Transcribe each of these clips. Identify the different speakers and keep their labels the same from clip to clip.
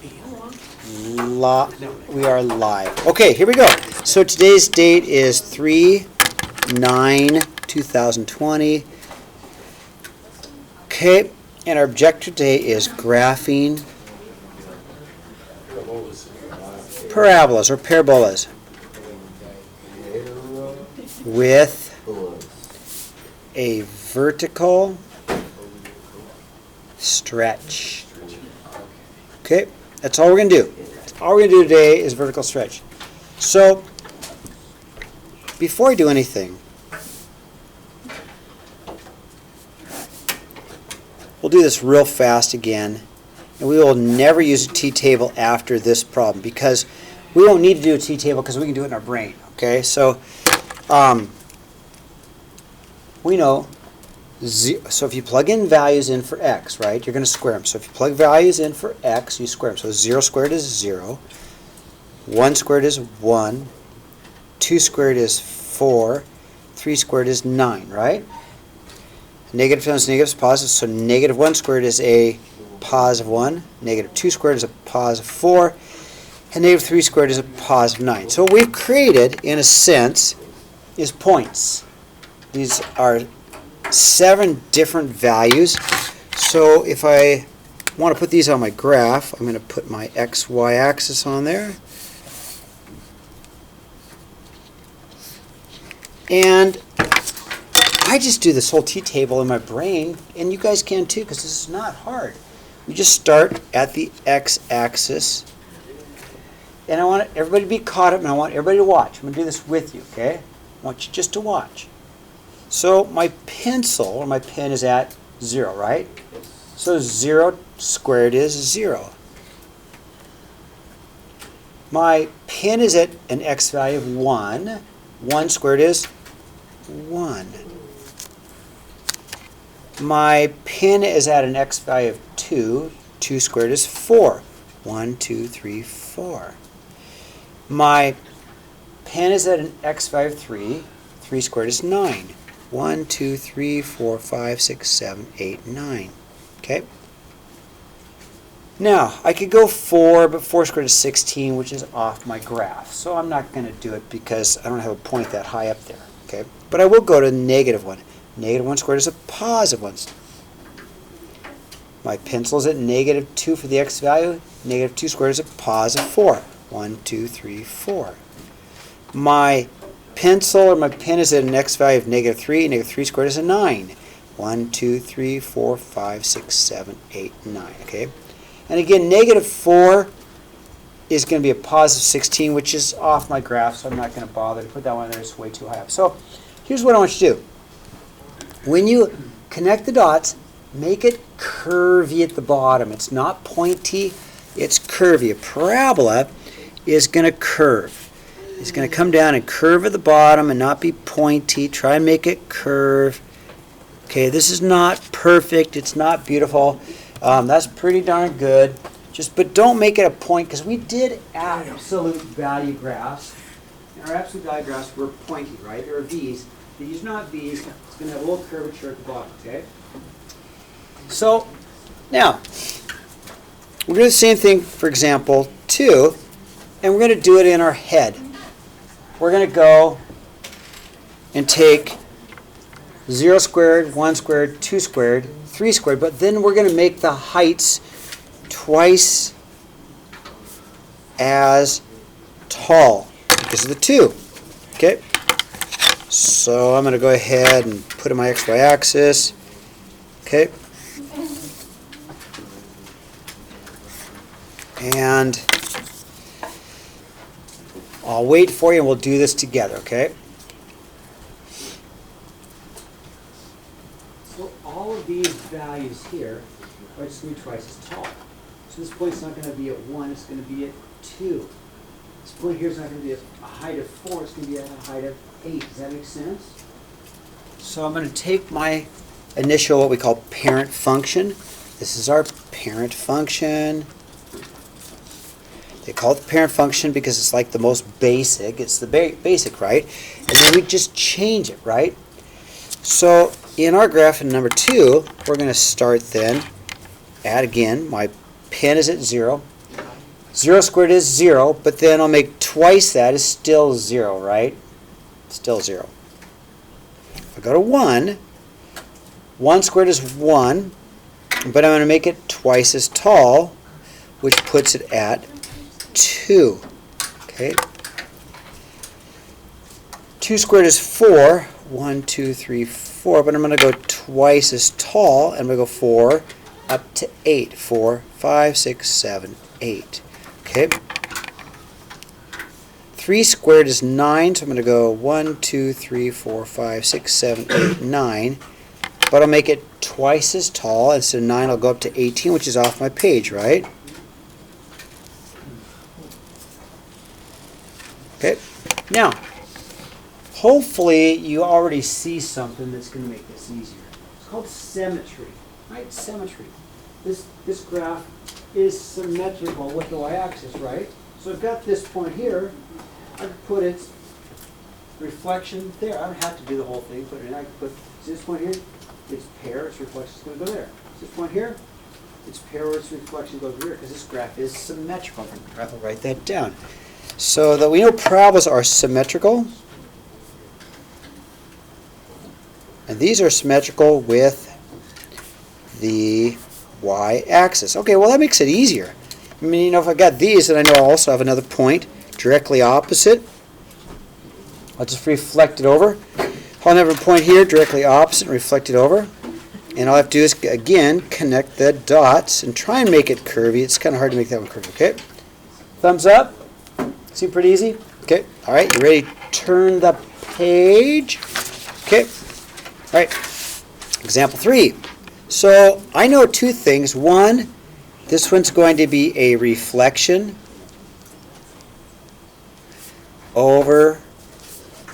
Speaker 1: We are live. Okay, here we go. So today's date is 3/9/2020. Okay, and our objective today is graphing parabolas or parabolas with a vertical stretch. Okay, that's all we're going to do. All we're going to do today is vertical stretch. So, before I do anything, we'll do this real fast again, and we will never use a t-table after this problem because we won't need to do a t-table because we can do it in our brain. Okay, so we know. So if you plug in values in for x, right, you're going to square them. So if you plug values in for x, you square them. So 0 squared is 0, 1 squared is 1, 2 squared is 4, 3 squared is 9, right? Negative times negative is positive, so negative 1 squared is a positive 1, negative 2 squared is a positive 4, and negative 3 squared is a positive 9. So what we've created, in a sense, is points. These are 7 different values. So if I want to put these on my graph, I'm going to put my XY axis on there. And I just do this whole t-table in my brain, and you guys can too, because this is not hard. We just start at the x-axis, and I want everybody to be caught up, and I want everybody to watch. I'm going to do this with you, okay? I want you just to watch. So my pencil, or my pen, is at 0, right? So 0 squared is 0. My pen is at an x value of 1. 1 squared is 1. My pen is at an x value of 2. 2 squared is 4. 1, 2, 3, 4. My pen is at an x value of 3. 3 squared is 9. 1, 2, 3, 4, 5, 6, 7, 8, 9. Okay? Now, I could go 4, but 4 squared is 16, which is off my graph. So I'm not going to do it because I don't have a point that high up there. Okay? But I will go to negative 1. Negative 1 squared is a positive 1. My pencil is at negative 2 for the x value. Negative 2 squared is a positive 4. 1, 2, 3, 4. My pencil or my pen is at an x value of negative 3. Negative 3 squared is a 9. 1, 2, 3, 4, 5, 6, 7, 8, 9. Okay? And again, negative 4 is going to be a positive 16, which is off my graph, so I'm not going to bother to put that one there. It's way too high up. So here's what I want you to do. When you connect the dots, make it curvy at the bottom. It's not pointy, it's curvy. A parabola is going to curve. It's going to come down and curve at the bottom and not be pointy. Try and make it curve. Okay, this is not perfect. It's not beautiful. That's pretty darn good. But don't make it a point, because we did absolute value graphs. And our absolute value graphs were pointy, right? There are V's. These are not V's. It's going to have a little curvature at the bottom, okay? So, now, we're going to do the same thing, for example, 2, and we're going to do it in our head. We're going to go and take 0 squared, 1 squared, 2 squared, 3 squared, but then we're going to make the heights twice as tall because of the 2. Okay? So I'm going to go ahead and put in my XY axis. Okay? And I'll wait for you and we'll do this together, okay? So all of these values here are just going to be twice as tall. So this point's not going to be at 1, it's going to be at 2. This point here is not going to be at a height of 4, it's going to be at a height of 8. Does that make sense? So I'm going to take my initial, what we call parent function. This is our parent function. They call it the parent function because it's like the most basic. It's the basic, right? And then we just change it, right? So in our graph in number 2, we're going to start then at, again, my pen is at 0. 0 squared is 0, but then I'll make twice that is still 0, right? Still 0. If I go to 1, 1 squared is 1, but I'm going to make it twice as tall, which puts it at 2. Okay. 2 squared is 4. 1, 2, 3, 4, but I'm going to go twice as tall, and I'm going to go 4 up to 8. 4, 5, 6, 7, 8. Okay. 3 squared is 9, so I'm going to go 1, 2, 3, 4, 5, 6, 7, 8, 9. But I'll make it twice as tall. Instead of 9, I'll go up to 18, which is off my page, right? Okay. Now, hopefully you already see something that's going to make this easier. It's called symmetry, right? Symmetry. This graph is symmetrical with the y-axis, right? So I've got this point here. I can put its reflection there. I don't have to do the whole thing. Put it in. I can put this point here. Its pair, its reflection is going to go there. This point here. Its pair, its reflection goes here because this graph is symmetrical. I'll write that down. So that we know parabolas are symmetrical. And these are symmetrical with the y-axis. Okay, well that makes it easier. I mean, you know, if I got these, then I know I'll also have another point directly opposite. I'll just reflect it over. I'll have a point here directly opposite and reflect it over. And all I have to do is, again, connect the dots and try and make it curvy. It's kind of hard to make that one curvy, okay? Thumbs up. Seem pretty easy? Okay, all right, you ready to turn the page? Okay, all right, example 3. So I know two things. One, this one's going to be a reflection over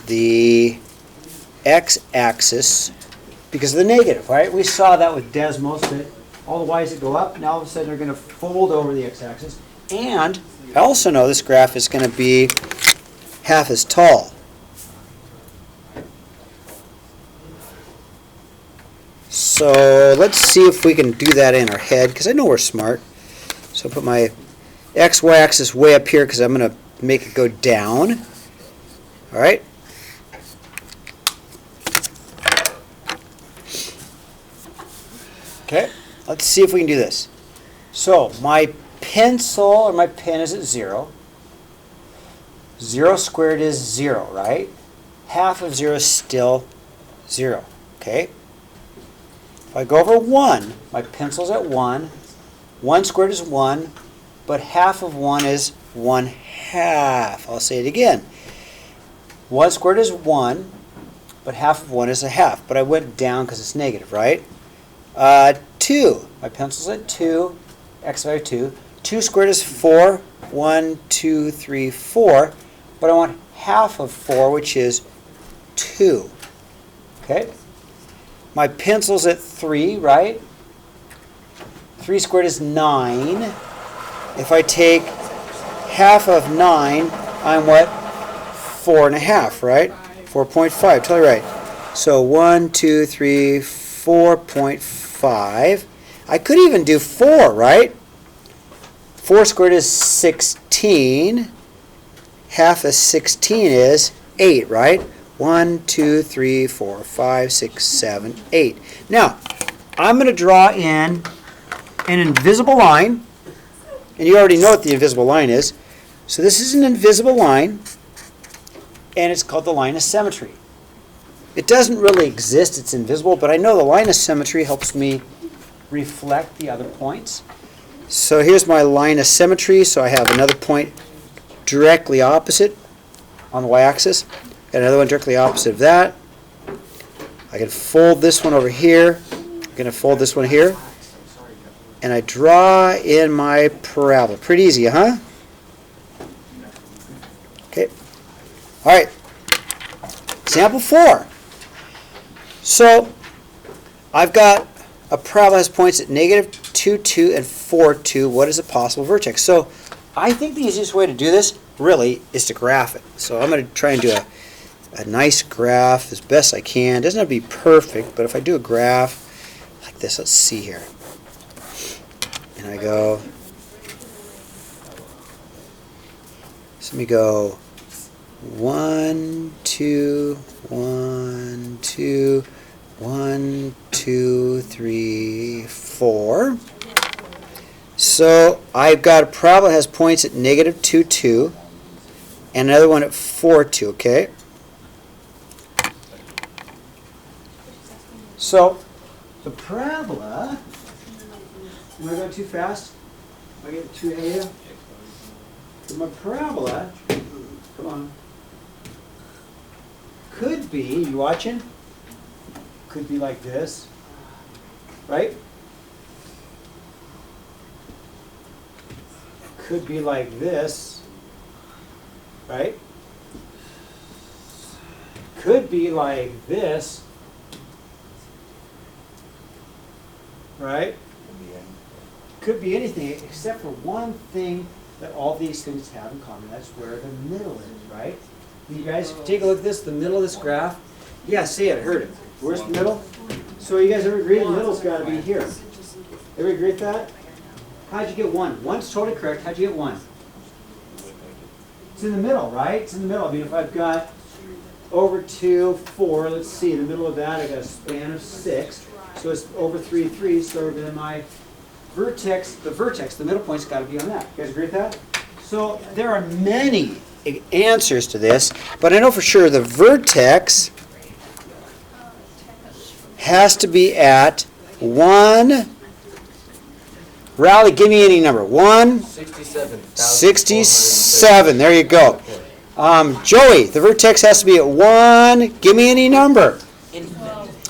Speaker 1: the x-axis because of the negative, right? We saw that with Desmos, that all the y's that go up, now all of a sudden they're going to fold over the x-axis. And I also know this graph is going to be half as tall. So let's see if we can do that in our head, because I know we're smart. So I'll put my x-y axis way up here because I'm going to make it go down. All right. Okay, let's see if we can do this. So my pencil or my pen is at 0. 0 squared is 0, right? Half of 0 is still 0. Okay. If I go over 1, my pencil's at 1. 1 squared is 1, but half of 1 is 1/2. I'll say it again. 1 squared is 1, but half of 1 is a half. But I went down because it's negative, right? 2. My pencil's at 2. X value 2. 2 squared is 4. 1, 2, 3, 4. But I want half of 4, which is 2. Okay? My pencil's at 3, right? 3 squared is 9. If I take half of 9, I'm what? 4.5, right? 4.5, totally right. So 1, 2, 3, 4.5. I could even do 4, right? 4 squared is 16. Half of 16 is 8, right? 1, 2, 3, 4, 5, 6, 7, 8. Now, I'm going to draw in an invisible line. And you already know what the invisible line is. So this is an invisible line. And it's called the line of symmetry. It doesn't really exist. It's invisible. But I know the line of symmetry helps me reflect the other points. So here's my line of symmetry. So I have another point directly opposite on the y-axis. Got another one directly opposite of that. I can fold this one over here. I'm going to fold this one here. And I draw in my parabola. Pretty easy, huh? Okay. All right. Example 4. So I've got a parabola that has points at -2, 2, and 4, 2. What is a possible vertex? So I think the easiest way to do this, really, is to graph it. So I'm going to try and do a nice graph as best I can. It doesn't have to be perfect, but if I do a graph like this, let's see here. And I go So let me go 1, 2, 1, 2, 1, 2, 3, 4. So I've got a parabola that has points at negative 2, 2, and another one at 4, 2, okay? So the parabola, am I going too fast? Am I getting too ahead of you? So my parabola, come on, could be, you watching? Could be like this, right? Could be like this, right? Could be like this, right? Could be anything except for one thing that all these things have in common. That's where the middle is, right? You guys take a look at this, the middle of this graph. Yeah, see it, I heard it. Where's the middle? So you guys ever agree the middle's got to be here? Ever agree with that? How'd you get 1? 1's totally correct. How'd you get 1? It's in the middle, right? It's in the middle. I mean, if I've got over 2, 4, let's see, in the middle of that I got a span of 6. So it's over 3, 3. So then my vertex, the middle point's got to be on that. You guys agree with that? So there are many answers to this, but I know for sure the vertex has to be at 1. Raleigh, give me any number. 1?
Speaker 2: 67.
Speaker 1: 67. There you go. Joey, the vertex has to be at 1. Give me any number.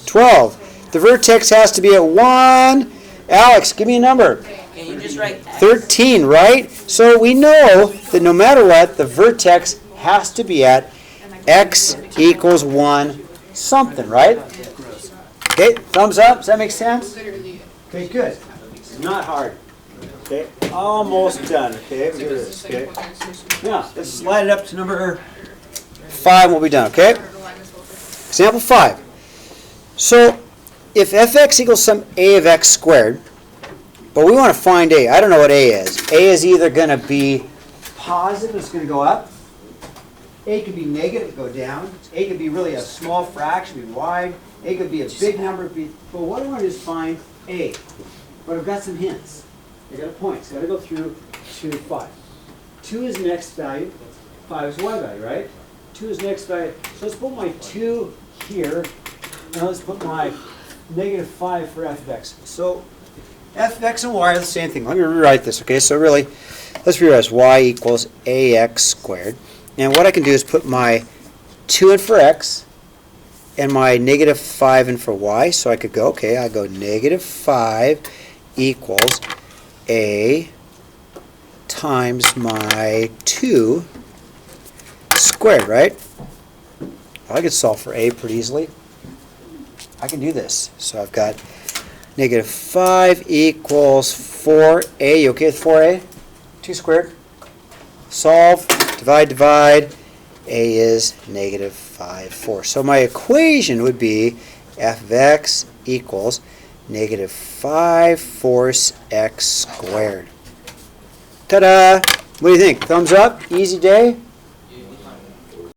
Speaker 1: 12. The vertex has to be at 1. Alex, give me a number.
Speaker 3: Can you just write X?
Speaker 1: 13, right? So we know that no matter what, the vertex has to be at x equals 1 something, right? Okay, thumbs up. Does that make sense? Okay, good. Not hard. Okay, almost done. Okay, we'll do this. Okay. Now, let's slide it up to number 5. We'll be done. Okay. Example 5. So, if fx equals some a of x squared, but we want to find a. I don't know what a is. A is either going to be positive, it's going to go up. A could be negative, go down. A could be really a small fraction, be wide. A could be a big number. But what I want to do is find a. But I've got some hints. I got a point. It's got to go through 2, 5. 2 is the x value. 5 is y value, right? 2 is the x value. So let's put my 2 here. Now let's put my negative 5 for f of x. So f of x and y are the same thing. Let me rewrite this, okay? So really, let's rewrite y equals ax squared. And what I can do is put my 2 in for x and my negative 5 in for y. So I could go, okay, I go negative 5 equals a times my 2 squared, right? Well, I could solve for a pretty easily. I can do this. So I've got negative 5 equals 4a. You okay with 4a? 2 squared. Solve, divide, divide. A is negative 5, 4. So my equation would be f of x equals negative 5 fourths x squared. Ta-da! What do you think? Thumbs up? Easy day?